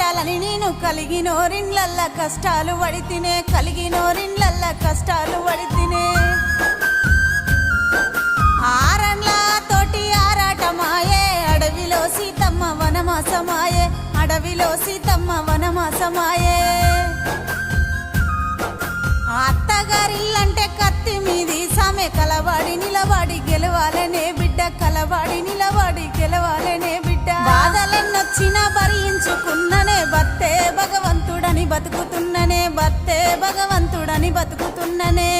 పెట్టాలని నేను కలిగినోరిండ్లల్ల కష్టాలు పడితినే, కలిగినోరిండ్లల్ల కష్టాలు పడితినే. ఆరండ్ల తోటి ఆరాటమాయే, అడవిలో సీతమ్మ వనమాసమాయే, అడవిలో సీతమ్మ వనమాసమాయే. అత్తగారిల్లంటే కత్తి మీది సామె, కలవాడి నిలవాడి గెలవాలనే బిడ్డ, కలవాడి నిలవాడి గెలవాలనే బిడ్డ. బాధలెన్నొచ్చినా భరించుకున్ననే, భర్తే భగవంతుడని బతుకుతున్ననే, భర్తే భగవంతుడని బతుకుతున్ననే.